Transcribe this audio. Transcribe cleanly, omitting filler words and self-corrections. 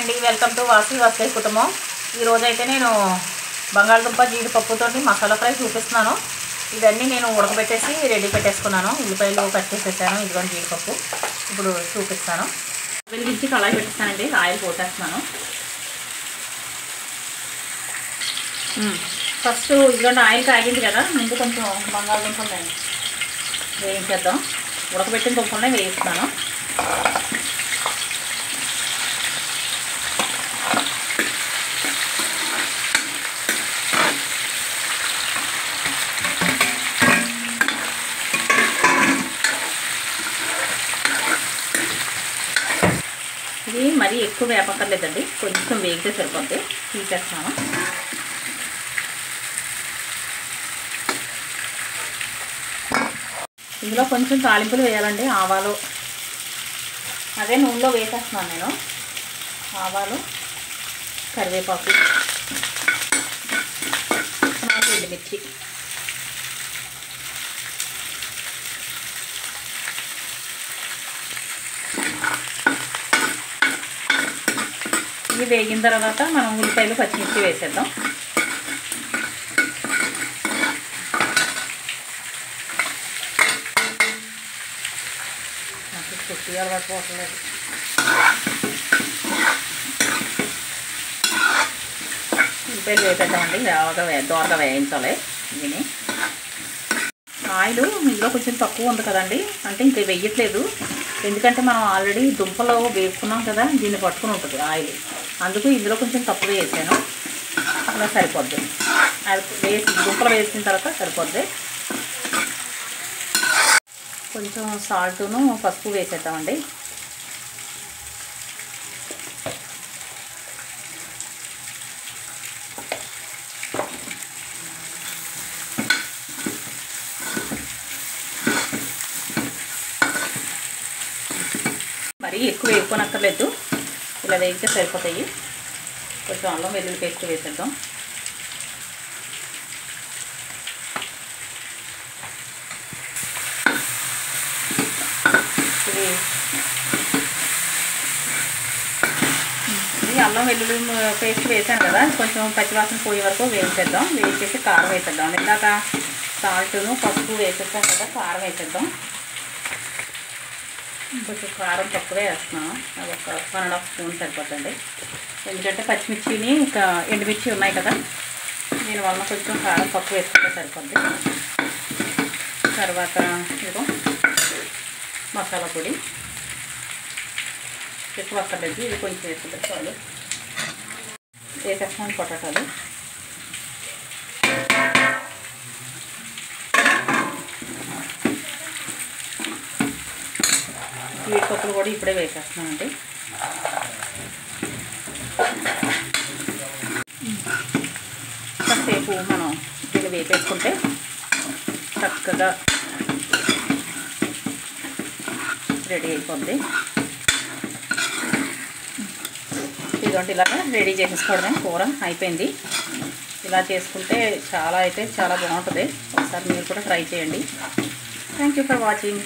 అండి, welcome to వాసి వస్తే కుటుంబం. ఈరోజు అయితే నేను బంగాళదుంప జీడిపప్పుతో మసాలా ఫ్రై చూపిస్తున్నాను. ఇవన్నీ నేను ఉడకబెట్టేసి రెడీ పెట్టేసుకున్నాను. ఉల్లిపాయలు కట్ చేసేసాను. ఇదిగోండి జీడిపప్పు. ఇప్పుడు చూపిస్తాను. వెలిగించి కళాయి పెట్టేస్తానండి. ఆయిల్ పోసేస్తున్నాను. ఫస్ట్ ఇదిగోండి ఆయిల్ కాగింది కదా, ముందు కొంచెం బంగాళదుంపలు వేయించేద్దాం. ఉడకబెట్టిన దుంపలనే వేయిస్తున్నాను. ఇది మరీ ఎక్కువ వేపక్కర్లేదండి, కొంచెం వేగితే సరిపోద్ది. తీసేస్తాను. ఇందులో కొంచెం తాలింపులు వేయాలండి. ఆవాలు అదే నూనెలో వేసేస్తున్నాను నేను. ఆవాలు, కరివేపాకు, ఎండుమిర్చి, ఇవి వేగిన తర్వాత మనం ఉల్లిపాయలు పచ్చిమిర్చి వేసేద్దాం. నాకు చుట్టి అలవాటు పోవట్లేదు. ఉల్లిపాయలు వేసేద్దామండి. దోరగా వేయించాలి. ఇవి ఆయిల్ ఇందులో కొంచెం తక్కువ ఉంది కదండి, అంటే ఇంకా వేయట్లేదు. ఎందుకంటే మనం ఆల్రెడీ దుంపలో వేసుకున్నాం కదా, దీన్ని పట్టుకుని ఉంటుంది ఆయిల్. అందుకు ఇందులో కొంచెం తక్కువ వేసాను. అలా సరిపోద్ది. అది దుంపలు వేసిన తర్వాత సరిపోద్ది. కొంచెం సాల్టును పసుపు వేసేద్దామండి. మరీ ఎక్కువ వేసుకోనక్కర్లేదు, ఇలా వేగితే సరిపోతాయి. కొంచెం అల్లం వెల్లుల్లి పేస్ట్ వేసేద్దాం. ఇది అల్లం వెల్లుల్లి పేస్ట్ వేసాను కదా, కొంచెం పచ్చివాసన పోయే వరకు వేసేద్దాం. వేసేసి కారం వేసేద్దాం. ఇందాక సాల్ట్ను పసుపు వేసేద్దాం కదా, కారం వేసేద్దాం. కొంచెం కారం తక్కువే వేస్తున్నాను. అది ఒక 1.5 స్పూన్ సరిపోతుంది. ఎందుకంటే పచ్చిమిర్చిని ఇంకా ఎండుమిర్చి ఉన్నాయి కదా, దీనివల్ల కొంచెం కారం తక్కువ వేసుకుంటే సరిపోద్ది. తర్వాత ఇదిగో మసాలా పొడి ఎక్కువ అక్కర్లేదు, ఇది కొంచెం వేసుకుంటే చాలు. వేసేస్తాను పొటాటాలు. జీడిపప్పులు కూడా ఇప్పుడే వేసేస్తున్నానండి. కాసేపు మనం ఇది వేపేసుకుంటే చక్కగా రెడీ అయిపోద్ది. ఇదిగోండి ఇలాగా రెడీ చేసేసుకోవడమే. కూర అయిపోయింది. ఇలా చేసుకుంటే చాలా బాగుంటుంది. ఒకసారి మీరు కూడా ట్రై చేయండి. Thank you for watching.